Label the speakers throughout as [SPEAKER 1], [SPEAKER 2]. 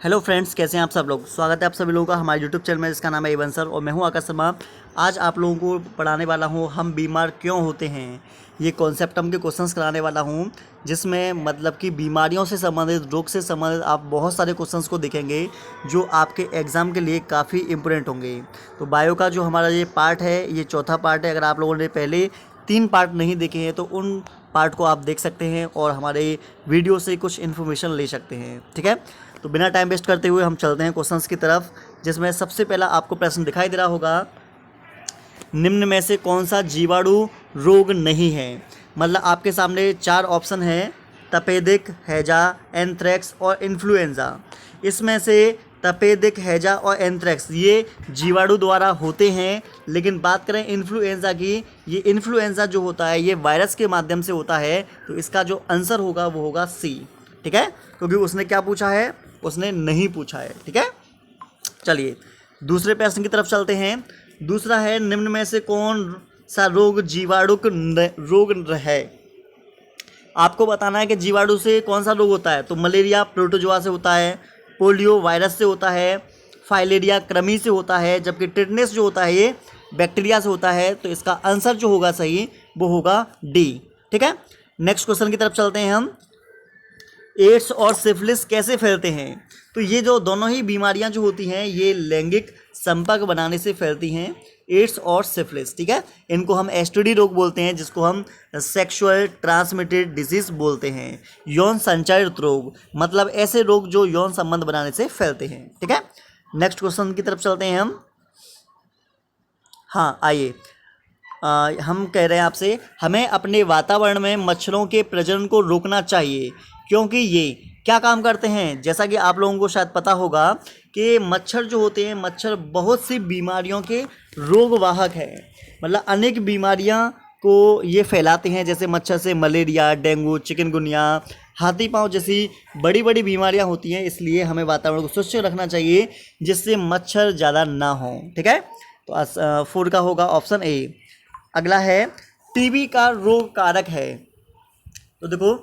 [SPEAKER 1] Hello friends, कैसे हैं आप सब लोग। स्वागत है आप सभी लोगों का हमारे यूट्यूब चैनल में जिसका नाम है एवन सर और मैं हूं आकाश शर्मा। आज आप लोगों को पढ़ाने वाला हूं हम बीमार क्यों होते हैं। ये कॉन्सेप्ट हम के क्वेश्चंस कराने वाला हूं जिसमें मतलब कि बीमारियों से संबंधित, रोग से संबंधित आप बहुत सारे क्वेश्चंस को देखेंगे जो आपके एग्ज़ाम के लिए काफ़ी इंपॉर्टेंट होंगे। तो बायो का जो हमारा ये पार्ट है, ये चौथा पार्ट है। अगर आप लोगों ने पहले 3 पार्ट नहीं देखे हैं तो उन पार्ट को आप देख सकते हैं और हमारे वीडियो से कुछ इन्फॉर्मेशन ले सकते हैं। ठीक है, तो बिना टाइम वेस्ट करते हुए हम चलते हैं क्वेश्चंस की तरफ, जिसमें सबसे पहला आपको प्रश्न दिखाई दे रहा होगा, निम्न में से कौन सा जीवाणु रोग नहीं है। मतलब आपके सामने 4 ऑप्शन हैं, तपेदिक, हैजा, एंथ्रेक्स और इन्फ्लुएंजा। इसमें से तपेदिक, हैजा और एंथ्रेक्स ये जीवाणु द्वारा होते हैं, लेकिन बात करें इन्फ्लुएंजा की, ये इन्फ्लुएंजा जो होता है ये वायरस के माध्यम से होता है। तो इसका जो आंसर होगा वो होगा सी। ठीक है, क्योंकि उसने क्या पूछा है, उसने नहीं पूछा है। ठीक है, चलिए दूसरे प्रश्न की तरफ चलते हैं। दूसरा है, निम्न में से कौन सा रोग जीवाणुक रोग है। आपको बताना है कि जीवाणु से कौन सा रोग होता है। तो मलेरिया प्रोटोजोआ से होता है, पोलियो वायरस से होता है, फाइलेरिया कृमि से होता है, जबकि टिटनेस जो होता है ये बैक्टीरिया से होता है। तो इसका आंसर जो होगा सही वो होगा डी। ठीक है, नेक्स्ट क्वेश्चन की तरफ चलते हैं हम। एड्स और सिफिलिस कैसे फैलते हैं। तो ये जो दोनों ही बीमारियां जो होती हैं ये लैंगिक संपर्क बनाने से फैलती हैं, एड्स और सिफिलिस। ठीक है, इनको हम एसटीडी रोग बोलते हैं, जिसको हम सेक्सुअल ट्रांसमिटेड डिजीज बोलते हैं। यौन संचारित रोग मतलब ऐसे रोग जो यौन संबंध बनाने से फैलते हैं। ठीक है, नेक्स्ट क्वेश्चन की तरफ चलते हैं हम। हाँ आइए, हम कह रहे हैं आपसे, हमें अपने वातावरण में मच्छरों के प्रजनन को रोकना चाहिए क्योंकि ये क्या काम करते हैं। जैसा कि आप लोगों को शायद पता होगा कि मच्छर जो होते हैं, मच्छर बहुत सी बीमारियों के रोगवाहक हैं। मतलब अनेक बीमारियां को ये फैलाते हैं, जैसे मच्छर से मलेरिया, डेंगू, चिकनगुनिया, हाथी पांव जैसी बड़ी बड़ी बीमारियां होती हैं। इसलिए हमें वातावरण को स्वच्छ रखना चाहिए जिससे मच्छर ज़्यादा ना हो। ठीक है, तो 4 का होगा ऑप्शन ए। अगला है, टीबी का रोग कारक है। तो देखो,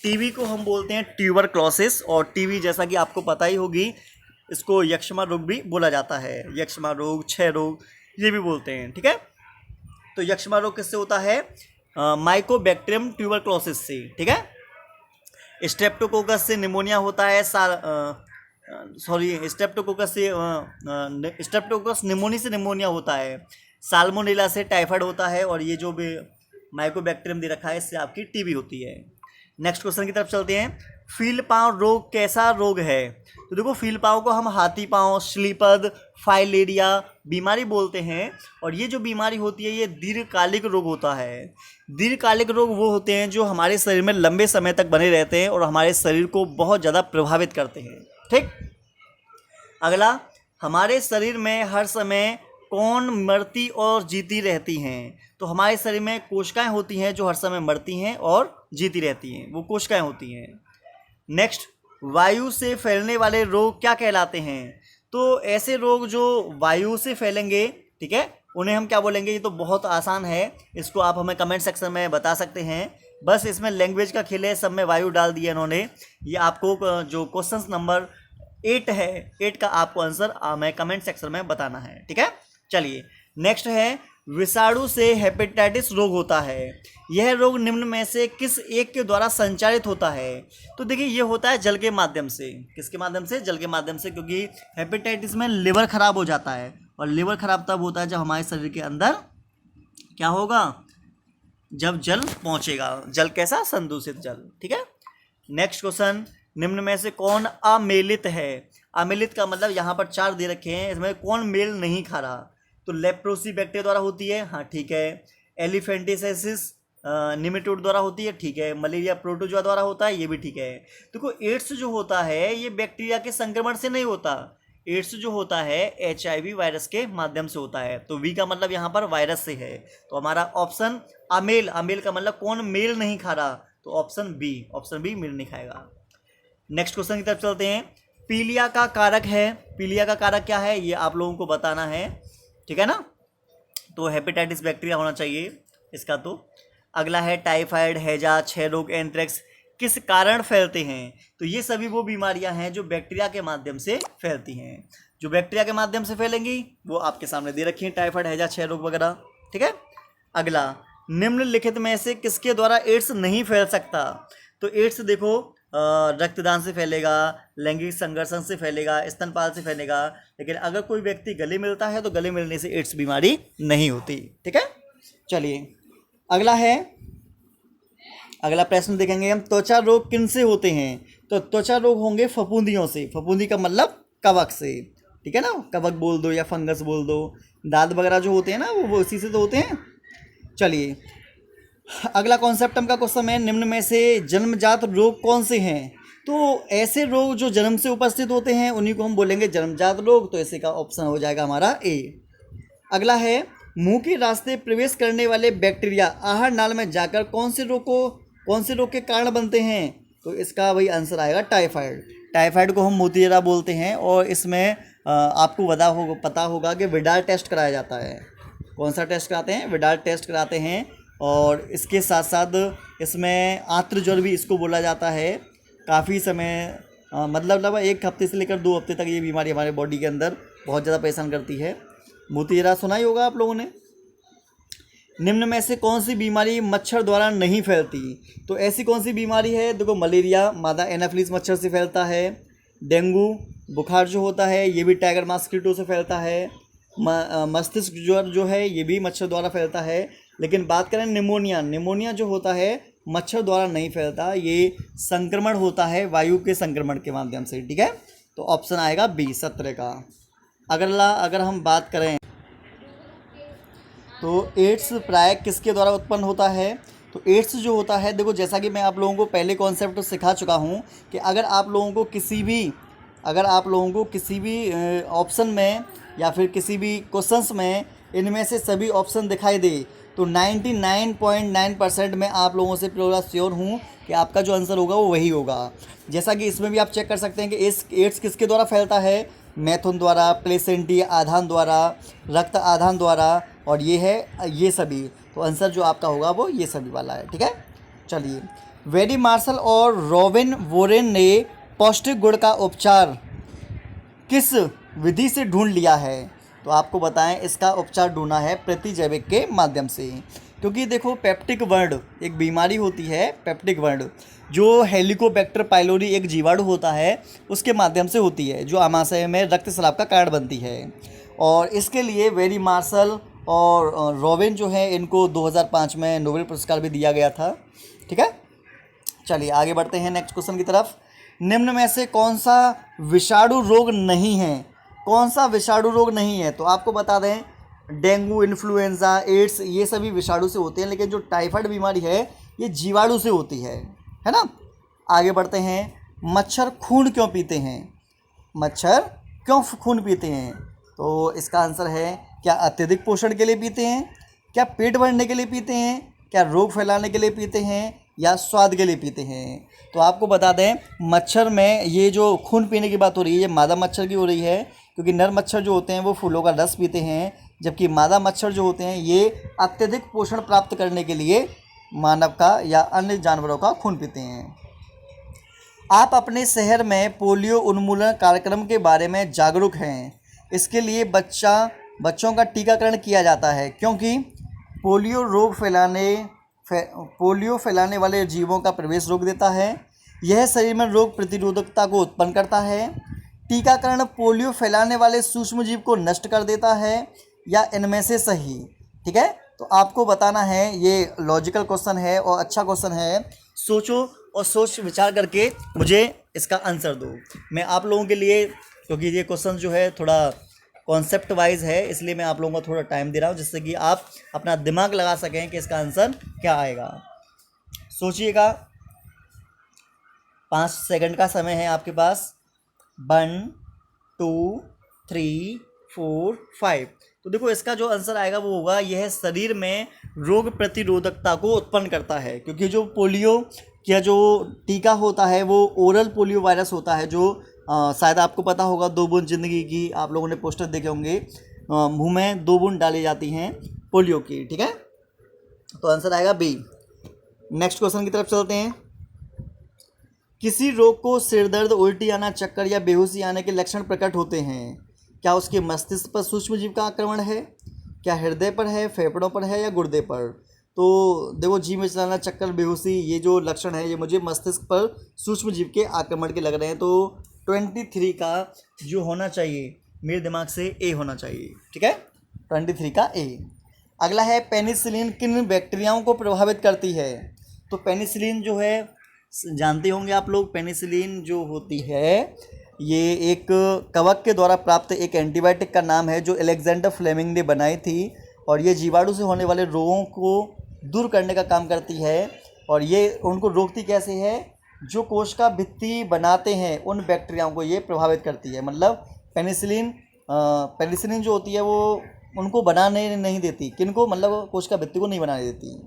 [SPEAKER 1] टीबी को हम बोलते हैं ट्यूबरक्लोसिस, और टीबी जैसा कि आपको पता ही होगी, इसको यक्ष्मा रोग भी बोला जाता है। यक्ष्मा रोग, क्षय रोग ये भी बोलते हैं। ठीक है, तो यक्ष्मा रोग किससे होता है, माइकोबैक्टीरियम ट्यूबरक्लोसिस से। ठीक है, स्ट्रेप्टोकोकस से निमोनिया होता है, स्ट्रेप्टोकोकस निमोनी से निमोनिया होता है, साल्मोनेला से टाइफाइड होता है, और ये जो भी माइकोबैक्टीरियम दे रखा है इससे आपकी टीबी होती है। नेक्स्ट क्वेश्चन की तरफ चलते हैं। फील पाँव रोग कैसा रोग है। तो देखो, फील पाँव को हम हाथी पाँव, श्लीपद, फाइलेरिया बीमारी बोलते हैं, और ये जो बीमारी होती है ये दीर्घकालिक रोग होता है। दीर्घकालिक रोग वो होते हैं जो हमारे शरीर में लंबे समय तक बने रहते हैं और हमारे शरीर को बहुत ज़्यादा प्रभावित करते हैं। ठीक, अगला, हमारे शरीर में हर समय कौन मरती और जीती रहती हैं। तो हमारे शरीर में कोशिकाएं होती हैं जो हर समय मरती हैं और जीती रहती हैं, वो कोशिकाएं होती हैं। नेक्स्ट, वायु से फैलने वाले रोग क्या कहलाते हैं। तो ऐसे रोग जो वायु से फैलेंगे, ठीक है, उन्हें हम क्या बोलेंगे। ये तो बहुत आसान है, इसको आप हमें कमेंट सेक्शन में बता सकते हैं। बस इसमें लैंग्वेज का खेल है, सब में वायु डाल दिया इन्होंने। ये आपको जो क्वेश्चन नंबर 8 है, 8 का आपको आंसर हमें कमेंट सेक्शन में बताना है। ठीक है, चलिए नेक्स्ट है, विषाणु से हेपेटाइटिस रोग होता है। यह रोग निम्न में से किस एक के द्वारा संचारित होता है। तो देखिए, ये होता है जल के माध्यम से। किसके माध्यम से, जल के माध्यम से, क्योंकि हेपेटाइटिस में लिवर खराब हो जाता है, और लिवर खराब तब होता है जब हमारे शरीर के अंदर क्या होगा, जब जल पहुंचेगा। जल कैसा, संदूषित जल। ठीक है, नेक्स्ट क्वेश्चन, निम्न में से कौन अमेलित है। अमेलित का मतलब यहाँ पर 4 दे रखे हैं, इसमें कौन मेल नहीं खा रहा। तो लेप्रोसी बैक्टीरिया द्वारा होती है, हाँ ठीक है। एलिफेंटिसाइसिस निमेटोड द्वारा होती है, ठीक है। मलेरिया प्रोटोजोआ द्वारा होता है, ये भी ठीक है। देखो, एड्स जो होता है ये बैक्टीरिया के संक्रमण से नहीं होता। एड्स जो होता है HIV वायरस के माध्यम से होता है। तो वी का मतलब यहाँ पर वायरस से है। तो हमारा ऑप्शन अमेल, अमेल का मतलब कौन मेल नहीं खा रहा, तो ऑप्शन बी मेल नहीं खाएगा। नेक्स्ट क्वेश्चन की तरफ चलते हैं। पीलिया का कारक है, पीलिया का कारक क्या है ये आप लोगों को बताना है। ठीक है ना, तो हेपेटाइटिस बैक्टीरिया होना चाहिए इसका। तो अगला है, टाइफाइड, हैजा, क्षय रोग, एंथ्रेक्स किस कारण फैलते हैं? तो ये सभी वो बीमारियां हैं जो बैक्टीरिया के माध्यम से फैलती हैं। जो बैक्टीरिया के माध्यम से फैलेंगी वो आपके सामने दे रखी हैं, टाइफाइड, हैजा, क्षय रोग वगैरह। ठीक है। अगला, निम्नलिखित में से किसके द्वारा एड्स नहीं फैल सकता? तो एड्स देखो रक्तदान से फैलेगा, लैंगिक संघर्षण से फैलेगा, स्तनपान से फैलेगा, लेकिन अगर कोई व्यक्ति गले मिलता है तो गले मिलने से एड्स बीमारी नहीं होती। ठीक है। चलिए अगला है, अगला प्रश्न देखेंगे हम, त्वचा रोग किन से होते हैं? तो त्वचा रोग होंगे फफूंदियों से। फफूंदी का मतलब कवक से। ठीक है ना, कवक बोल दो या फंगस बोल दो। दांत वगैरह जो होते हैं ना वो इसी से तो होते हैं। चलिए अगला कॉन्सेप्ट का क्वेश्चन है, निम्न में से जन्मजात रोग कौन से हैं? तो ऐसे रोग जो जन्म से उपस्थित होते हैं उन्हीं को हम बोलेंगे जन्मजात रोग। तो ऐसे का ऑप्शन हो जाएगा हमारा ए। अगला है, मुंह के रास्ते प्रवेश करने वाले बैक्टीरिया आहार नाल में जाकर कौन से रोग के कारण बनते हैं? तो इसका वही आंसर आएगा टाइफाइड। टाइफाइड को हम मोतीरा बोलते हैं और इसमें आपको पता होगा कि विडाल टेस्ट कराया जाता है। कौन सा टेस्ट कराते हैं? विडाल टेस्ट कराते हैं। और इसके साथ साथ इसमें आंत्र ज्वर भी इसको बोला जाता है। काफ़ी समय मतलब लगभग 1 हफ्ते से लेकर 2 हफ्ते तक ये बीमारी हमारे बॉडी के अंदर बहुत ज़्यादा परेशान करती है। मोतीरा सुना ही होगा आप लोगों ने। निम्न में से कौन सी बीमारी मच्छर द्वारा नहीं फैलती? तो ऐसी कौन सी बीमारी है? देखो, मलेरिया मादा एनाफिलिस मच्छर से फैलता है। डेंगू बुखार जो होता है ये भी टाइगर मॉस्किटो से फैलता है। मस्तिष्क ज्वर जो है ये भी मच्छर द्वारा फैलता है। लेकिन बात करें निमोनिया जो होता है मच्छर द्वारा नहीं फैलता, ये संक्रमण होता है वायु के संक्रमण के माध्यम से। ठीक है, तो ऑप्शन आएगा बी 17 का। अगर हम बात करें तो एड्स प्राय किसके द्वारा उत्पन्न होता है? तो एड्स जो होता है, देखो जैसा कि मैं आप लोगों को पहले कॉन्सेप्ट सिखा चुका हूँ कि अगर आप लोगों को किसी भी ऑप्शन में या फिर किसी भी क्वेश्चंस में इनमें से सभी ऑप्शन दिखाई दे तो 99.9% में आप लोगों से पूरा श्योर हूँ कि आपका जो आंसर होगा वो वही होगा। जैसा कि इसमें भी आप चेक कर सकते हैं कि एड्स किसके द्वारा फैलता है? मैथुन द्वारा, प्लेसेंटी आधान द्वारा, रक्त आधान द्वारा, और ये सभी। तो आंसर जो आपका होगा वो ये सभी वाला है। ठीक है। चलिए, वेरी मार्शल और रॉबिन वोरेन ने पौष्टिक गुण का उपचार किस विधि से ढूंढ लिया है? तो आपको बताएं, इसका उपचार ढूंढा है प्रतिजैविक के माध्यम से। क्योंकि देखो, पेप्टिक वर्ड एक बीमारी होती है। पेप्टिक वर्ड जो हेलिकोबैक्टर पाइलोरी एक जीवाणु होता है उसके माध्यम से होती है, जो आमाशय में रक्तस्राव का कारण बनती है। और इसके लिए वेरी मार्शल और रॉबिन जो है इनको 2005 में नोबेल पुरस्कार भी दिया गया था। ठीक है। चलिए आगे बढ़ते हैं नेक्स्ट क्वेश्चन की तरफ। निम्न में से कौन सा विषाणु रोग नहीं है? कौन सा विषाणु रोग नहीं है? तो आपको बता दें, डेंगू, इन्फ्लुएंजा, एड्स ये सभी विषाणु से होते हैं, लेकिन जो टाइफाइड बीमारी है ये जीवाणु से होती है ना। आगे बढ़ते हैं, मच्छर खून क्यों पीते हैं? मच्छर क्यों खून पीते हैं? तो इसका आंसर है, क्या अत्यधिक पोषण के लिए पीते हैं, क्या पेट भरने के लिए पीते हैं, क्या रोग फैलाने के लिए पीते हैं, या स्वाद के लिए पीते हैं? तो आपको बता दें, मच्छर में ये जो खून पीने की बात हो रही है ये मादा मच्छर की हो रही है, क्योंकि नर मच्छर जो होते हैं वो फूलों का रस पीते हैं, जबकि मादा मच्छर जो होते हैं ये अत्यधिक पोषण प्राप्त करने के लिए मानव का या अन्य जानवरों का खून पीते हैं। आप अपने शहर में पोलियो उन्मूलन कार्यक्रम के बारे में जागरूक हैं। इसके लिए बच्चों का टीकाकरण किया जाता है, क्योंकि पोलियो फैलाने वाले जीवों का प्रवेश रोक देता है। यह शरीर में रोग प्रतिरोधकता को उत्पन्न करता है। टीकाकरण पोलियो फैलाने वाले सूक्ष्म जीव को नष्ट कर देता है, या इनमें से सही? ठीक है, तो आपको बताना है। ये लॉजिकल क्वेश्चन है और अच्छा क्वेश्चन है। सोचो और सोच विचार करके मुझे इसका आंसर दो। मैं आप लोगों के लिए, क्योंकि ये क्वेश्चन जो है थोड़ा कॉन्सेप्ट वाइज है, इसलिए मैं आप लोगों को थोड़ा टाइम दे रहा हूँ, जिससे कि आप अपना दिमाग लगा सकें कि इसका आंसर क्या आएगा। सोचिएगा, 5 सेकंड का समय है आपके पास। 1 2 3 4 5। तो देखो, इसका जो आंसर आएगा वो होगा, यह शरीर में रोग प्रतिरोधकता को उत्पन्न करता है। क्योंकि जो पोलियो का जो टीका होता है वो ओरल पोलियो वायरस होता है, जो शायद आपको पता होगा 2 बूंद जिंदगी की, आप लोगों ने पोस्टर देखे होंगे, मुंह में 2 बूंद डाली जाती हैं पोलियो की। ठीक है, तो आंसर आएगा बी। नेक्स्ट क्वेश्चन की तरफ चलते हैं। किसी रोग को सिर दर्द, उल्टी आना, चक्कर या बेहोशी आने के लक्षण प्रकट होते हैं, क्या उसके मस्तिष्क पर सूक्ष्म जीव का आक्रमण है, क्या हृदय पर है, फेफड़ों पर है या गुर्दे पर? तो देखो, जी में चलाना, चक्कर, बेहोशी, ये जो लक्षण है ये मुझे मस्तिष्क पर सूक्ष्म जीव के आक्रमण के लग रहे हैं। तो 23 का जो होना चाहिए मेरे दिमाग से ए होना चाहिए। ठीक है, 23 का ए। अगला है पेनिसिलिन किन बैक्टीरियाओं को प्रभावित करती है? तो पेनिसिलिन जो है, जानते होंगे आप लोग, पेनिसिलिन जो होती है ये एक कवक के द्वारा प्राप्त एक एंटीबायोटिक का नाम है जो अलेक्जेंडर फ्लेमिंग ने बनाई थी, और ये जीवाणु से होने वाले रोगों को दूर करने का काम करती है। और ये उनको रोकती कैसे है? जो कोशिका भित्ति बनाते हैं उन बैक्टीरियाओं को ये प्रभावित करती है। मतलब पेनिसिलिन जो होती है वो उनको बनाने नहीं देती, किनको? मतलब कोशिका भित्ति को नहीं बनाने देती।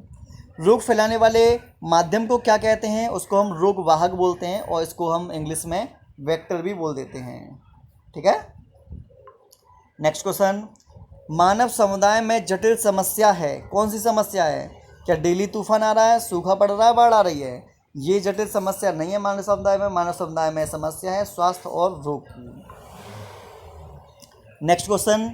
[SPEAKER 1] रोग फैलाने वाले माध्यम को क्या कहते हैं? उसको हम रोग वाहक बोलते हैं, और इसको हम इंग्लिश में वेक्टर भी बोल देते हैं। ठीक है, नेक्स्ट क्वेश्चन, मानव समुदाय में जटिल समस्या है, कौन सी समस्या है? क्या डेली तूफान आ रहा है, सूखा पड़ रहा है, बाढ़ आ रही है? ये जटिल समस्या नहीं है मानव समुदाय में। मानव समुदाय में समस्या है स्वास्थ्य और रोग की। नेक्स्ट क्वेश्चन,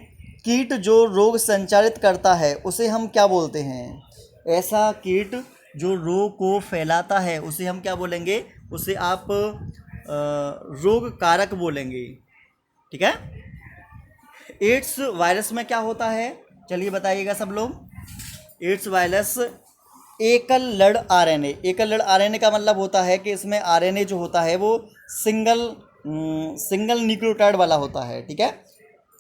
[SPEAKER 1] कीट जो रोग संचारित करता है उसे हम क्या बोलते हैं? ऐसा कीट जो रोग को फैलाता है उसे हम क्या बोलेंगे? उसे आप रोग कारक बोलेंगे। ठीक है, एड्स वायरस में क्या होता है? चलिए बताइएगा सब लोग। एड्स वायरस एकल लड़ आरएनए, एकल लड़ आरएनए का मतलब होता है कि इसमें आरएनए जो होता है वो सिंगल न्यूक्लियोटाइड वाला होता है। ठीक है,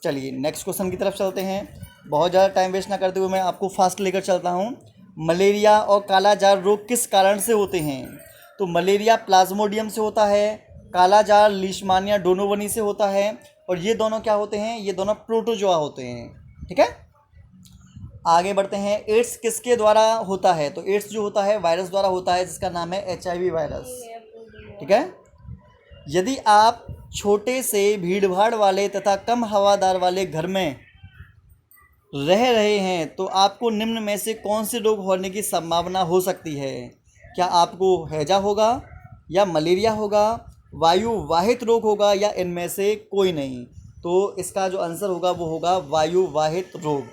[SPEAKER 1] चलिए नेक्स्ट क्वेश्चन की तरफ चलते हैं। बहुत ज़्यादा टाइम वेस्ट ना करते हुए मैं आपको फास्ट लेकर चलता हूँ। मलेरिया और कालाजार रोग किस कारण से होते हैं? तो मलेरिया प्लाज्मोडियम से होता है, कालाजार लीशमानिया डोनोवनी से होता है, और ये दोनों क्या होते हैं? ये दोनों प्रोटोजोआ होते हैं। ठीक है, आगे बढ़ते हैं। एड्स किसके द्वारा होता है? तो एड्स जो होता है वायरस द्वारा होता है जिसका नाम है HIV वायरस। ठीक है, यदि आप छोटे से भीड़भाड़ वाले तथा कम हवादार वाले घर में रह रहे हैं तो आपको निम्न में से कौन से रोग होने की संभावना हो सकती है? क्या आपको हैजा होगा, या मलेरिया होगा, वायु वाहित रोग होगा, या इनमें से कोई नहीं? तो इसका जो आंसर होगा वो होगा वायु वाहित रोग।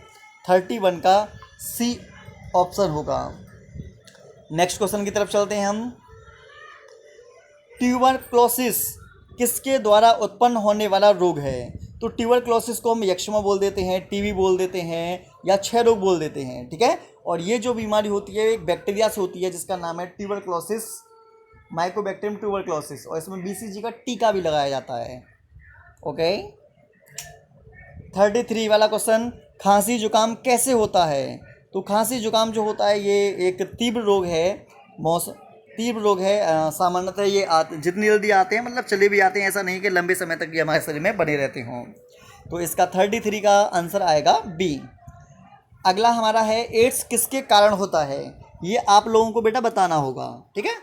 [SPEAKER 1] 31 का सी ऑप्शन होगा। नेक्स्ट क्वेश्चन की तरफ चलते हैं हम। ट्यूबरक्लोसिस किसके द्वारा उत्पन्न होने वाला रोग है? तो ट्यूबरक्लोसिस को हम यक्ष्मा बोल देते हैं, टीबी बोल देते हैं, या क्षय रोग बोल देते हैं। ठीक है, और ये जो बीमारी होती है एक बैक्टीरिया से होती है जिसका नाम है ट्यूबरक्लोसिस, माइकोबैक्टीरियम ट्यूबरक्लोसिस, और इसमें BCG का टीका भी लगाया जाता है। ओके, 33 वाला क्वेश्चन, खांसी जुकाम कैसे होता है? तो खांसी जुकाम जो होता है ये एक तीव्र रोग है, तीव्र रोग है। सामान्यतः ये जितनी जल्दी आते हैं, मतलब चले भी आते हैं, ऐसा नहीं कि लंबे समय तक ये हमारे शरीर में बने रहते हों। तो इसका 33 का आंसर आएगा बी। अगला हमारा है, एड्स किसके कारण होता है? ये आप लोगों को बेटा बताना होगा। ठीक है,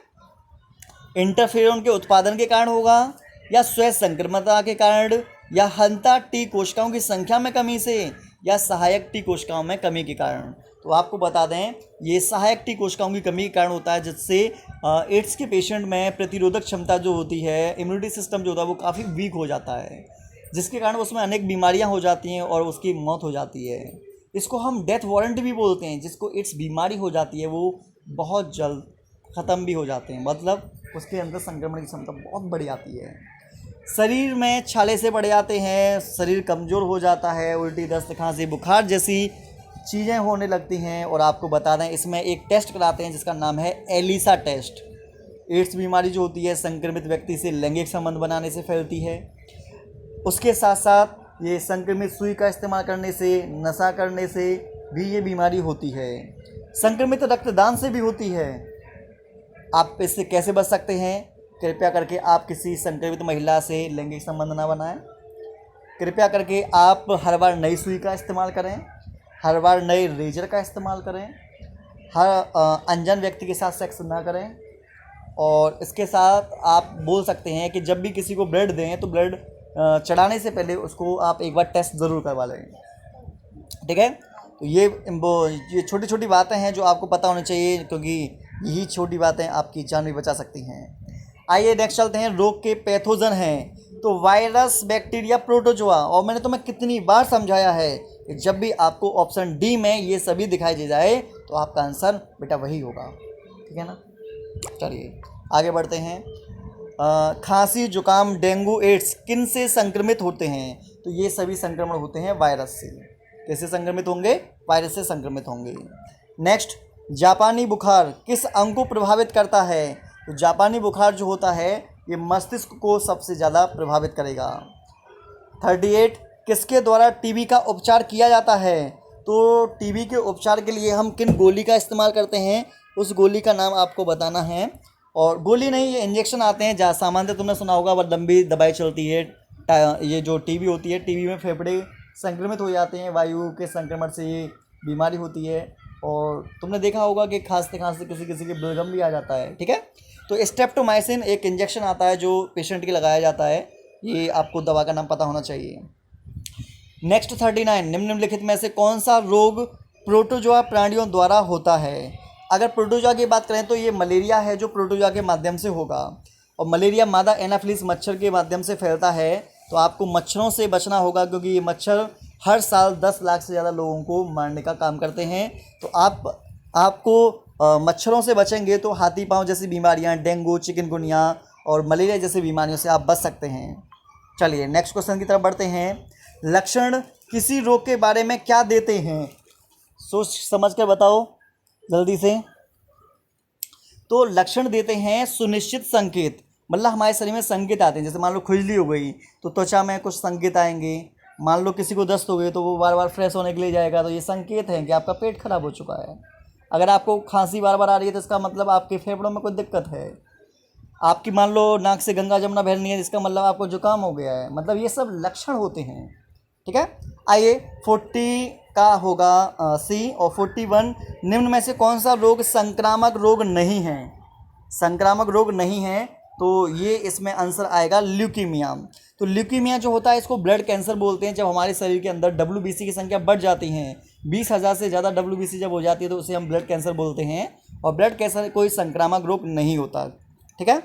[SPEAKER 1] इंटरफेरोन के उत्पादन के कारण होगा, या स्वयं संक्रमणता के कारण, या हंता टी कोशिकाओं की संख्या में कमी से, या सहायक टी कोशिकाओं में कमी के कारण? तो आपको बता दें ये सहायक टी कोशिकाओं की कमी के कारण होता है, जिससे एड्स के पेशेंट में प्रतिरोधक क्षमता जो होती है, इम्यूनिटी सिस्टम जो होता है वो काफ़ी वीक हो जाता है, जिसके कारण उसमें अनेक बीमारियां हो जाती हैं और उसकी मौत हो जाती है। इसको हम डेथ वारंट भी बोलते हैं। जिसको एड्स बीमारी हो जाती है वो बहुत जल्द ख़त्म भी हो जाते हैं, मतलब उसके अंदर संक्रमण की क्षमता बहुत बढ़ जाती है। शरीर में छाले से बढ़ जाते हैं, शरीर कमज़ोर हो जाता है, उल्टी, दस्त, खांसी, बुखार जैसी चीज़ें होने लगती हैं। और आपको बता दें इसमें एक टेस्ट कराते हैं जिसका नाम है एलिसा टेस्ट। एड्स बीमारी जो होती है संक्रमित व्यक्ति से लैंगिक संबंध बनाने से फैलती है। उसके साथ साथ ये संक्रमित सुई का इस्तेमाल करने से, नशा करने से भी ये बीमारी होती है। संक्रमित रक्तदान से भी होती है। आप इससे कैसे बच सकते हैं? कृपया करके आप किसी संक्रमित महिला से लैंगिक संबंध ना बनाएं। कृपया करके आप हर बार नई सुई का इस्तेमाल करें, हर बार नए रेजर का इस्तेमाल करें, हर अनजान व्यक्ति के साथ सेक्स ना करें। और इसके साथ आप बोल सकते हैं कि जब भी किसी को ब्लड दें तो ब्लड चढ़ाने से पहले उसको आप एक बार टेस्ट ज़रूर करवा लें। ठीक है, तो ये छोटी छोटी बातें हैं जो आपको पता होनी चाहिए, क्योंकि यही छोटी बातें आपकी जान भी बचा सकती हैं। आइए नेक्स्ट चलते हैं, रोग के पैथोजन हैं तो वायरस, बैक्टीरिया, प्रोटोजोआ। और मैंने तुम्हें कितनी बार समझाया है कि जब भी आपको ऑप्शन डी में ये सभी दिखाई दे जाए तो आपका आंसर बेटा वही होगा, ठीक है ना। चलिए आगे बढ़ते हैं। खांसी, जुकाम, डेंगू, एड्स किन से संक्रमित होते हैं? तो ये सभी संक्रमण होते हैं वायरस से। कैसे संक्रमित होंगे? वायरस से संक्रमित होंगे। नेक्स्ट, जापानी बुखार किस अंग को प्रभावित करता है? तो जापानी बुखार जो होता है ये मस्तिष्क को सबसे ज़्यादा प्रभावित करेगा। 38, किसके द्वारा टीबी का उपचार किया जाता है? तो टीबी के उपचार के लिए हम किन गोली का इस्तेमाल करते हैं, उस गोली का नाम आपको बताना है। और गोली नहीं, ये इंजेक्शन आते हैं। जहाँ सामान्यतः तुमने सुना होगा वो लंबी दवाई चलती है। ये जो टीबी होती है, टीबी में फेफड़े संक्रमित हो जाते हैं, वायु के संक्रमण से ये बीमारी होती है। और तुमने देखा होगा कि खांसते खांसते किसी किसी के बलगम भी आ जाता है, ठीक है। तो स्ट्रेप्टोमाइसिन एक इंजेक्शन आता है जो पेशेंट के लगाया जाता है, ये आपको दवा का नाम पता होना चाहिए। नेक्स्ट 39, निम्नलिखित में से कौन सा रोग प्रोटोजोआ प्राणियों द्वारा होता है? अगर प्रोटोजोआ की बात करें तो ये मलेरिया है जो प्रोटोजोआ के माध्यम से होगा। और मलेरिया मादा एनाफिलिस मच्छर के माध्यम से फैलता है। तो आपको मच्छरों से बचना होगा क्योंकि ये मच्छर हर साल 10 लाख से ज़्यादा लोगों को मारने का काम करते हैं। तो आपको मच्छरों से बचेंगे तो हाथी पाँव जैसी बीमारियां, डेंगू, चिकनगुनिया और मलेरिया जैसी बीमारियों से आप बच सकते हैं। चलिए नेक्स्ट क्वेश्चन की तरफ बढ़ते हैं। लक्षण किसी रोग के बारे में क्या देते हैं? सोच समझ कर बताओ जल्दी से। तो लक्षण देते हैं सुनिश्चित संकेत, मतलब हमारे शरीर में संकेत आते हैं। जैसे मान लो खुजली हो गई तो त्वचा में कुछ संकेत आएंगे। मान लो किसी को दस्त हो गई तो वो बार बार फ्रेश होने के लिए जाएगा, तो ये संकेत है कि आपका पेट खराब हो चुका है। अगर आपको खांसी बार बार आ रही है तो इसका मतलब आपके फेफड़ों में कोई दिक्कत है। आपकी मान लो नाक से गंगा जमुना बह रही है, इसका मतलब आपको जुकाम हो गया है। मतलब ये सब लक्षण होते हैं, ठीक है। आइए 40 का होगा सी। और 41, निम्न में से कौन सा रोग संक्रामक रोग नहीं है? संक्रामक रोग नहीं है तो ये इसमें आंसर आएगा ल्यूकीमिया। तो ल्यूकीमिया जो होता है इसको ब्लड कैंसर बोलते हैं। जब हमारे शरीर के अंदर WBC की संख्या बढ़ जाती है, 20,000 से ज़्यादा WBC जब हो जाती है तो उसे हम ब्लड कैंसर बोलते हैं। और ब्लड कैंसर कोई संक्रामक रोग नहीं होता, ठीक है।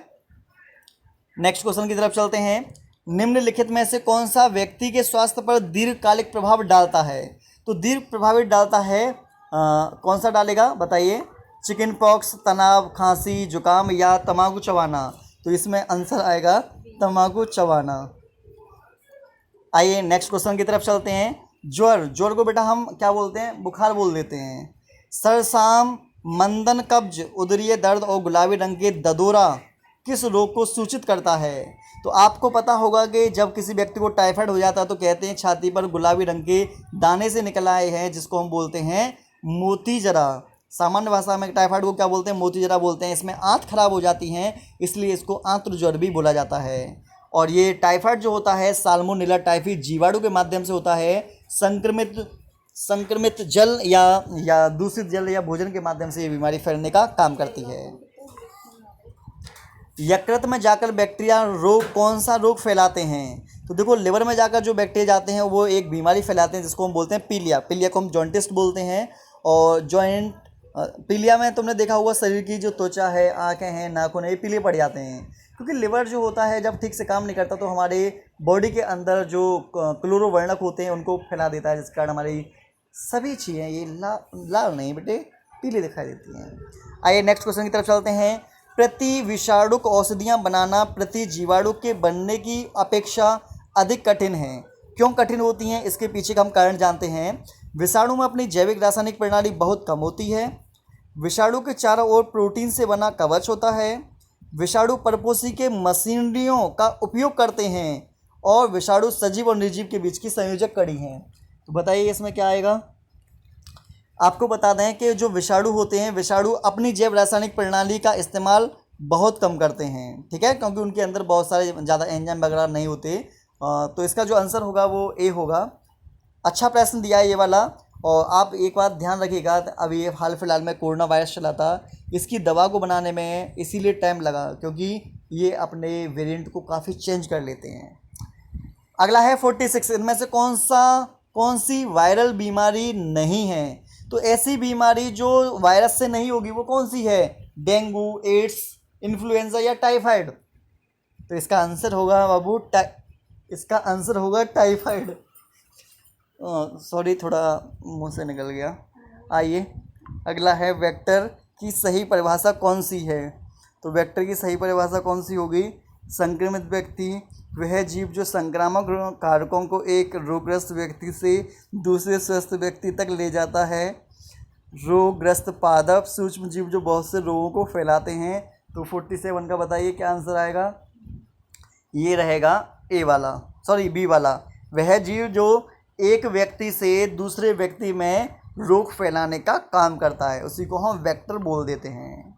[SPEAKER 1] नेक्स्ट क्वेश्चन की तरफ चलते हैं। निम्नलिखित में से कौन सा व्यक्ति के स्वास्थ्य पर दीर्घकालिक प्रभाव डालता है? तो दीर्घ प्रभावित डालता है कौन सा डालेगा बताइए? चिकन पॉक्स, तनाव, खांसी, जुकाम या तंबाकू चबाना? तो इसमें आंसर आएगा तंबाकू चबाना। आइए नेक्स्ट क्वेश्चन की तरफ चलते हैं। ज्वर को बेटा हम क्या बोलते हैं? बुखार बोल देते हैं। सरसाम, मंदन, कब्ज, उदरीय दर्द और गुलाबी रंग के ददोरा किस रोग को सूचित करता है? तो आपको पता होगा कि जब किसी व्यक्ति को टाइफाइड हो जाता है तो कहते हैं छाती पर गुलाबी रंग के दाने से निकल आए हैं, जिसको हम बोलते हैं मोती जरा। सामान्य भाषा में टाइफाइड को क्या बोलते हैं? मोती जरा बोलते हैं। इसमें आंत खराब हो जाती हैं, इसलिए इसको आंत्र ज्वर भी बोला जाता है। और ये टाइफाइड जो होता है साल्मोनेला टाइफी जीवाणु के माध्यम से होता है। संक्रमित जल या दूषित जल या भोजन के माध्यम से ये बीमारी फैलने का काम करती है। यकृत में जाकर बैक्टीरिया रोग कौन सा रोग फैलाते हैं? तो देखो लिवर में जाकर जो बैक्टीरिया जाते हैं वो एक बीमारी फैलाते हैं जिसको हम बोलते हैं पीलिया। पीलिया को हम जॉन्टिस बोलते हैं। और जॉइंट पीलिया में तुमने देखा होगा शरीर की जो त्वचा है, आँखें हैं, नाखून है, ये पीले पड़ जाते हैं। क्योंकि लिवर जो होता है जब ठीक से काम नहीं करता तो हमारे बॉडी के अंदर जो क्लोरोवर्णक होते हैं उनको फैला देता है, जिस कारण हमारी सभी चीज़ें ये लाल नहीं बेटे पीली दिखाई देती हैं। आइए नेक्स्ट क्वेश्चन की तरफ चलते हैं। प्रति विषाणुक औषधियाँ बनाना प्रति जीवाणु के बनने की अपेक्षा अधिक कठिन है। क्यों कठिन होती हैं? इसके पीछे का हम कारण जानते हैं। विषाणु में अपनी जैविक रासायनिक प्रणाली बहुत कम होती है। विषाणु के चारों ओर प्रोटीन से बना कवच होता है। विषाणु परपोषी के मशीनरियों का उपयोग करते हैं। और विषाणु सजीव और निर्जीव के बीच की संयोजक कड़ी हैं। तो बताइए इसमें क्या आएगा? आपको बता दें कि जो विषाणु होते हैं, विषाणु अपनी जैव रासायनिक प्रणाली का इस्तेमाल बहुत कम करते हैं, ठीक है, क्योंकि उनके अंदर बहुत सारे ज़्यादा एंजाइम वगैरह नहीं होते। तो इसका जो आंसर होगा वो ए होगा। अच्छा प्रश्न दिया है ये वाला। और आप एक बात ध्यान रखिएगा, अभी ये हाल फिलहाल में कोरोना वायरस चला था, इसकी दवा को बनाने में इसीलिए टाइम लगा क्योंकि ये अपने वेरिएंट को काफ़ी चेंज कर लेते हैं। अगला है 46, इनमें से कौन सी वायरल बीमारी नहीं है? तो ऐसी बीमारी जो वायरस से नहीं होगी वो कौन सी है? डेंगू, एड्स, इन्फ्लुएंजा या टाइफाइड? तो इसका आंसर होगा बाबू इसका आंसर होगा टाइफाइड। सॉरी, थोड़ा मुंह से निकल गया। आइए अगला है, वेक्टर की सही परिभाषा कौन सी है? तो वेक्टर की सही परिभाषा कौन सी होगी? संक्रमित व्यक्ति वह जीव जो संक्रामक कारकों को एक रोगग्रस्त व्यक्ति से दूसरे स्वस्थ व्यक्ति तक ले जाता है। रोगग्रस्त पादप सूक्ष्म जीव जो बहुत से रोगों को फैलाते हैं। तो 47 का बताइए क्या आंसर आएगा? ये रहेगा ए वाला, सॉरी बी वाला। वह जीव जो एक व्यक्ति से दूसरे व्यक्ति में रोग फैलाने का काम करता है, उसी को हम वेक्टर बोल देते हैं।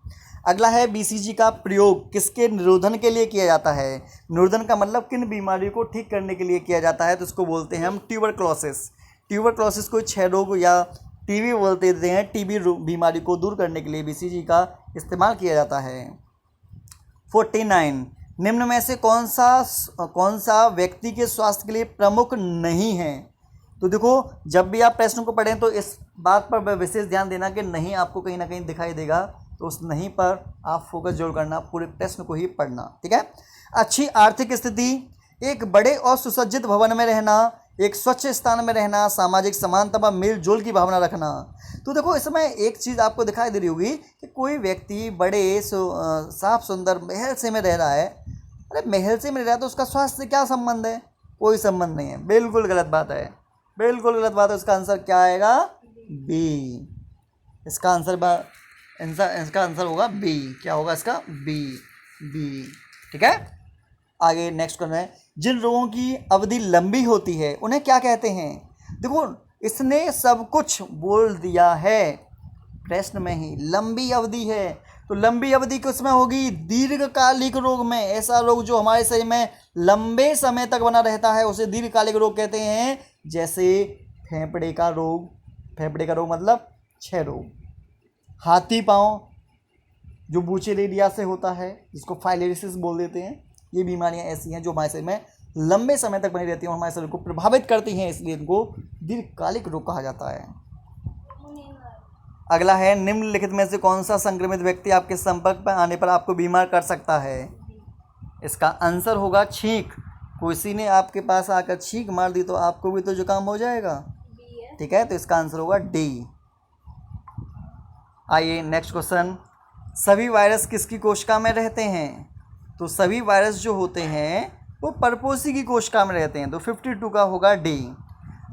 [SPEAKER 1] अगला है, बीसीजी का प्रयोग किसके निरोधन के लिए किया जाता है? निरोधन का मतलब किन बीमारी को ठीक करने के लिए किया जाता है? तो उसको बोलते हैं हम ट्यूबरक्लोसिस। ट्यूबरक्लोसिस को क्षय रोग या टीबी बोलते हैं। टीबी बीमारी को दूर करने के लिए बीसीजी का इस्तेमाल किया जाता है। 49, निम्न में से कौन सा व्यक्ति के स्वास्थ्य के लिए प्रमुख नहीं है? तो देखो, जब भी आप प्रश्न को पढ़ें तो इस बात पर विशेष ध्यान देना कि नहीं आपको कहीं ना कहीं दिखाई देगा, तो उस नहीं पर आप फोकस जरूर करना, पूरे प्रश्न को ही पढ़ना, ठीक है। अच्छी आर्थिक स्थिति, एक बड़े और सुसज्जित भवन में रहना, एक स्वच्छ स्थान में रहना, सामाजिक समानता व मेल जोल की भावना रखना। तो देखो, इसमें एक चीज़ आपको दिखाई दे रही होगी कि कोई व्यक्ति बड़े साफ सुंदर महल से में रह रहा है। अरे महल से में रह रहा है तो उसका स्वास्थ्य से क्या संबंध है? कोई संबंध नहीं है, बिल्कुल गलत बात है, बिल्कुल गलत बात है। इसका आंसर क्या आएगा? बी। इसका आंसर होगा बी। क्या होगा इसका? बी, ठीक है। आगे नेक्स्ट क्वेश्चन है, जिन रोगों की अवधि लंबी होती है उन्हें क्या कहते हैं? देखो, इसने सब कुछ बोल दिया है प्रश्न में ही। लंबी अवधि है तो लंबी अवधि किसमें होगी? दीर्घकालिक रोग में। ऐसा रोग जो हमारे शरीर में लंबे समय तक बना रहता है उसे दीर्घकालिक रोग कहते हैं। जैसे फेफड़े का रोग मतलब क्षय रोग, हाथी पांव जो बूचेरेलिया से होता है जिसको फाइलेरिसिस बोल देते हैं। ये बीमारियां ऐसी हैं जो हमारे शरीर में लंबे समय तक बनी रहती हैं और हमारे शरीर को प्रभावित करती हैं, इसलिए इनको दीर्घकालिक रोग कहा जाता है। अगला है, निम्नलिखित में से कौन सा संक्रमित व्यक्ति आपके संपर्क पर आने पर आपको बीमार कर सकता है? इसका आंसर होगा छींक। किसी ने आपके पास आकर छींक मार दी तो आपको भी तो जुकाम हो जाएगा, ठीक है। तो इसका आंसर होगा डी। आइए नेक्स्ट क्वेश्चन, सभी वायरस किसकी कोशिका में रहते हैं? तो सभी वायरस जो होते हैं वो परपोषी की कोशिका में रहते हैं, तो 52 का होगा डी।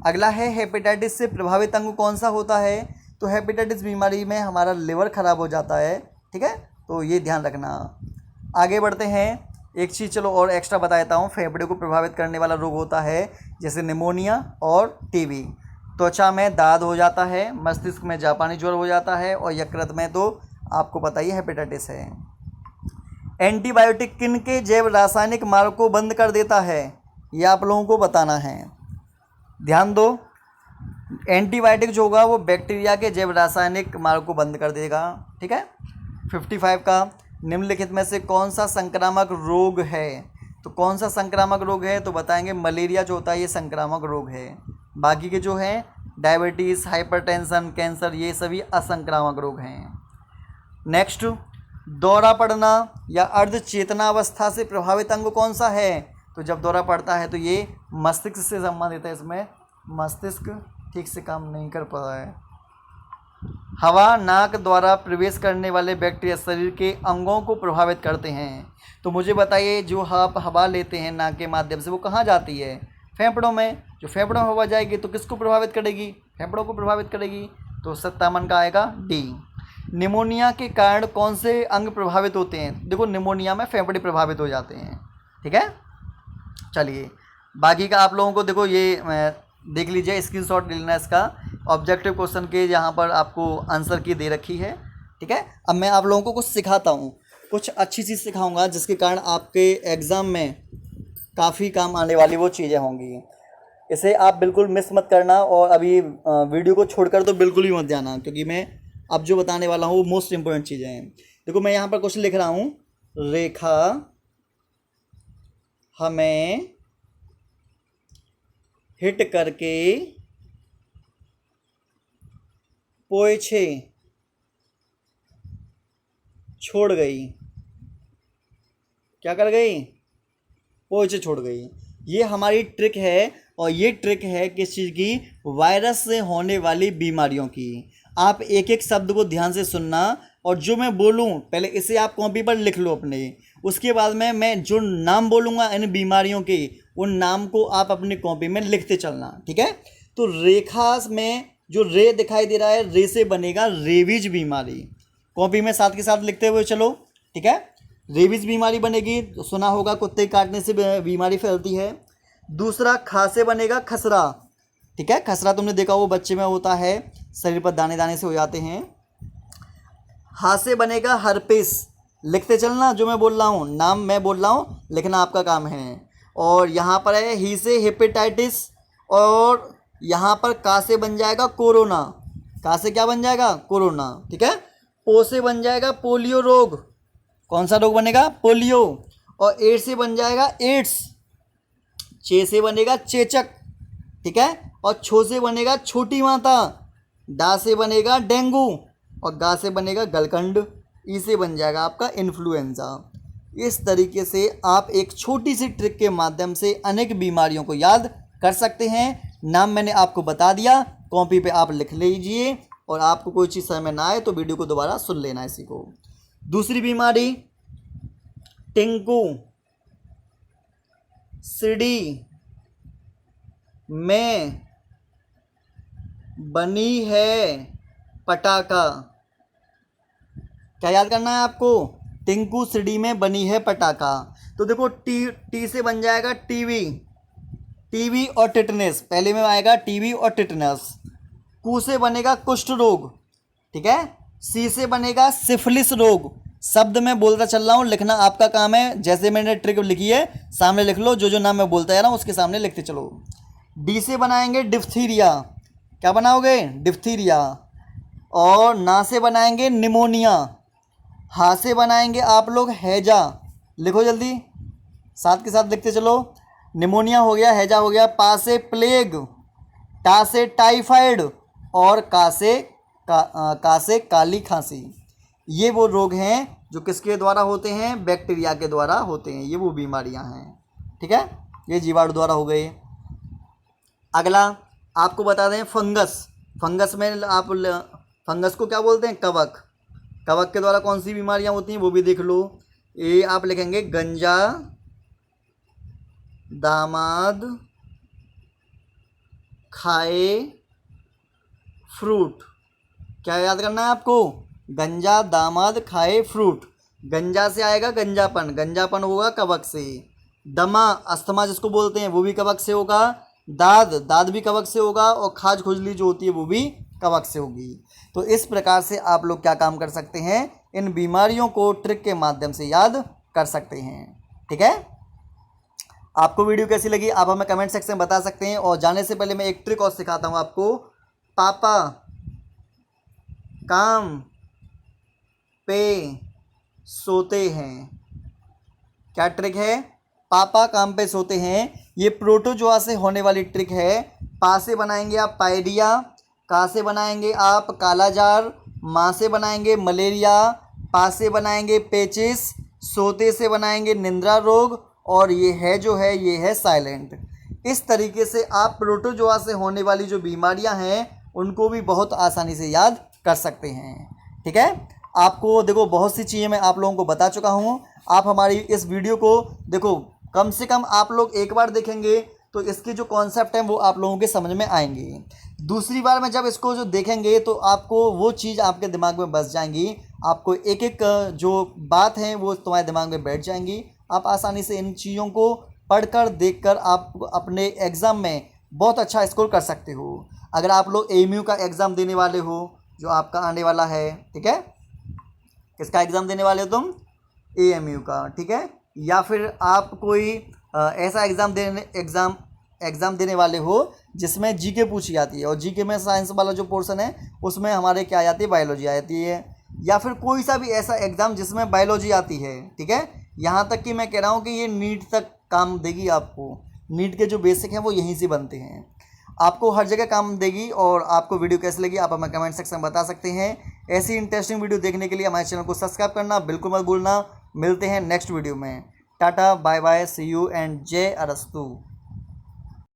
[SPEAKER 1] अगला है, हेपेटाइटिस से प्रभावित अंग कौन सा होता है? तो हेपेटाइटिस बीमारी में हमारा लिवर खराब हो जाता है, ठीक है, तो ये ध्यान रखना। आगे बढ़ते हैं, एक चीज़ चलो और एक्स्ट्रा बता देता हूँ। फेफड़े को प्रभावित करने वाला रोग होता है जैसे निमोनिया और टीबी। त्वचा में दाद हो जाता है, मस्तिष्क में जापानी ज्वर हो जाता है और यकृत में तो आपको पता ही हेपेटाइटिस है। एंटीबायोटिक किन के जैव रासायनिक मार्ग को बंद कर देता है? ये आप लोगों को बताना है, ध्यान दो। एंटीबायोटिक जो होगा वो बैक्टीरिया के जैव रासायनिक मार्ग को बंद कर देगा, ठीक है। 55 का, निम्नलिखित में से कौन सा संक्रामक रोग है? तो कौन सा संक्रामक रोग है? तो बताएंगे मलेरिया जो होता है ये संक्रामक रोग है। बाकी के जो हैं डायबिटीज़, हाइपरटेंशन, कैंसर, ये सभी असंक्रामक रोग हैं। नेक्स्ट, दौरा पड़ना या अर्ध चेतनावस्था से प्रभावित अंग कौन सा है? तो जब दौरा पड़ता है तो ये मस्तिष्क से संबंधित है, इसमें मस्तिष्क ठीक से काम नहीं कर पा रहा है। हवा नाक द्वारा प्रवेश करने वाले बैक्टीरिया शरीर के अंगों को प्रभावित करते हैं। तो मुझे बताइए, जो आप हवा लेते हैं नाक के माध्यम से वो कहाँ जाती है? फेफड़ों में। जो फेफड़ों में हवा जाएगी तो किसको प्रभावित करेगी? फेफड़ों को प्रभावित करेगी, तो 57 का आएगा डी। निमोनिया के कारण कौन से अंग प्रभावित होते हैं? देखो, निमोनिया में फेफड़े प्रभावित हो जाते हैं, ठीक है। चलिए बाकी का आप लोगों को देखो, ये देख लीजिए, स्क्रीनशॉट ले लेना इसका। ऑब्जेक्टिव क्वेश्चन के यहाँ पर आपको आंसर की दे रखी है, ठीक है। अब मैं आप लोगों को कुछ सिखाता हूँ, कुछ अच्छी चीज़ सिखाऊंगा जिसके कारण आपके एग्ज़ाम में काफ़ी काम आने वाली वो चीज़ें होंगी। इसे आप बिल्कुल मिस मत करना और अभी वीडियो को छोड़कर तो बिल्कुल ही मत जाना, क्योंकि मैं अब जो बताने वाला हूँ वो मोस्ट इंपॉर्टेंट चीज़ें हैं। देखो, मैं यहाँ पर क्वेश्चन लिख रहा हूँ, रेखा हमें हिट करके पोछे छोड़ गई। क्या कर गई? पहुँचे छोड़ गई। ये हमारी ट्रिक है और ये ट्रिक है किस चीज़ की, वायरस से होने वाली बीमारियों की। आप एक एक शब्द को ध्यान से सुनना और जो मैं बोलूँ पहले इसे आप कॉपी पर लिख लो अपने, उसके बाद में मैं जो नाम बोलूँगा इन बीमारियों के, उन नाम को आप अपनी कॉपी में लिखते चलना, ठीक है। तो रेखा में जो रे दिखाई दे रहा है, रे से बनेगा रेबीज बीमारी। कॉपी में साथ के साथ लिखते हुए चलो, ठीक है। रेबीज बीमारी बनेगी, तो सुना होगा कुत्ते काटने से बीमारी फैलती है। दूसरा खा से बनेगा खसरा, ठीक है। खसरा तुमने देखा वो बच्चे में होता है, शरीर पर दाने दाने से हो जाते हैं। हा से बनेगा हर्पिस, लिखते चलना जो मैं बोल रहा हूँ, नाम मैं बोल रहा हूँ, लिखना आपका काम है। और यहाँ पर है ही से हेपेटाइटिस, और यहाँ पर का से बन जाएगा कोरोना। का से क्या बन जाएगा, कोरोना, ठीक है। पो से बन जाएगा पोलियो रोग, कौन सा रोग बनेगा, पोलियो। और ए से बन जाएगा एड्स। चे से बनेगा चेचक, ठीक है। और छो से बनेगा छोटी माता। डा से बनेगा डेंगू, और गा से बनेगा गलकंड। ई से बन जाएगा आपका इन्फ्लुएंजा। इस तरीके से आप एक छोटी सी ट्रिक के माध्यम से अनेक बीमारियों को याद कर सकते हैं। नाम मैंने आपको बता दिया, कॉपी पे आप लिख लीजिए, और आपको कोई चीज़ समझ में ना आए तो वीडियो को दोबारा सुन लेना इसी को। दूसरी बीमारी टिंकू सीढ़ी में बनी है पटाखा। क्या याद करना है आपको, टिंकू सीढ़ी में बनी है पटाखा। तो देखो टी से बन जाएगा टीवी, टीवी और टिटनेस, पहले में आएगा टीवी और टिटनेस। कू से बनेगा कुष्ठ रोग, ठीक है। सी से बनेगा सिफिलिस रोग। शब्द मैं बोलता चल रहा हूँ, लिखना आपका काम है। जैसे मैंने ट्रिक लिखी है सामने लिख लो, जो जो नाम मैं बोलता जा रहा हूँ उसके सामने लिखते चलो। डी से बनाएंगे डिप्थीरिया, क्या बनाओगे, डिप्थीरिया। और ना से बनाएंगे निमोनिया। हा से बनाएंगे आप लोग हैजा, लिखो जल्दी, साथ के साथ लिखते चलो। निमोनिया हो गया, हैजा हो गया। पा से प्लेग, टा से टाइफाइड, और का से काली खांसी। ये वो रोग हैं जो किसके द्वारा होते हैं, बैक्टीरिया के द्वारा होते हैं। ये वो बीमारियां हैं, ठीक है। ये जीवाणु द्वारा हो गए। अगला आपको बता दें फंगस। फंगस में आप फंगस को क्या बोलते हैं, कवक। कवक के द्वारा कौन सी बीमारियां होती हैं वो भी देख लो। ये आप लिखेंगे गंजा दामाद खाए फ्रूट। क्या याद करना है आपको, गंजा दामाद खाए फ्रूट। गंजा से आएगा गंजापन, गंजापन होगा कवक से। दमा अस्थमा जिसको बोलते हैं वो भी कवक से होगा। दाद, दाद भी कवक से होगा। और खाज खुजली जो होती है वो भी कवक से होगी। तो इस प्रकार से आप लोग क्या काम कर सकते हैं, इन बीमारियों को ट्रिक के माध्यम से याद कर सकते हैं, ठीक है। आपको वीडियो कैसी लगी आप हमें कमेंट सेक्शन में बता सकते हैं। और जाने से पहले मैं एक ट्रिक और सिखाता हूँ आपको। पापा काम पे सोते हैं, क्या ट्रिक है, पापा काम पे सोते हैं। ये प्रोटोजोआ से होने वाली ट्रिक है। पा से बनाएंगे आप पायरिया, का से बनाएंगे आप कालाजार, माँ से बनाएंगे मलेरिया, पा से बनाएंगे पेचिस, सोते से बनाएंगे निंद्रा रोग, और ये है जो है ये है साइलेंट। इस तरीके से आप प्रोटोजोआ से होने वाली जो बीमारियां हैं उनको भी बहुत आसानी से याद कर सकते हैं, ठीक है। आपको देखो बहुत सी चीज़ें मैं आप लोगों को बता चुका हूँ। आप हमारी इस वीडियो को देखो, कम से कम आप लोग एक बार देखेंगे तो इसके जो कॉन्सेप्ट हैं वो आप लोगों के समझ में आएंगे। दूसरी बार में जब इसको जो देखेंगे तो आपको वो चीज़ आपके दिमाग में बस जाएंगी। आपको एक एक जो बात है वो तुम्हारे दिमाग में बैठ जाएंगी। आप आसानी से इन चीज़ों को पढ़कर देखकर आप अपने एग्ज़ाम में बहुत अच्छा स्कोर कर सकते हो। अगर आप लोग एएमयू का एग्ज़ाम देने वाले हो जो आपका आने वाला है, ठीक है, किसका एग्ज़ाम देने वाले हो तुम, एएमयू का, ठीक है। या फिर आप कोई ऐसा एग्ज़ाम देने वाले हो जिसमें जीके पूछी जाती है, और जीके में साइंस वाला जो पोर्शन है उसमें हमारे क्या आ जाती है, बायोलॉजी आ जाती है। या फिर कोई सा भी ऐसा एग्ज़ाम जिसमें बायोलॉजी आती है, ठीक है। यहाँ तक कि मैं कह रहा हूँ कि ये नीट तक काम देगी आपको। नीट के जो बेसिक हैं वो यहीं से बनते हैं, आपको हर जगह काम देगी। और आपको वीडियो कैसी लगी आप हमें कमेंट सेक्शन में बता सकते हैं। ऐसी इंटरेस्टिंग वीडियो देखने के लिए हमारे चैनल को सब्सक्राइब करना बिल्कुल मत भूलना। मिलते हैं नेक्स्ट वीडियो में। Tata bye bye see you and जय अरस्तु।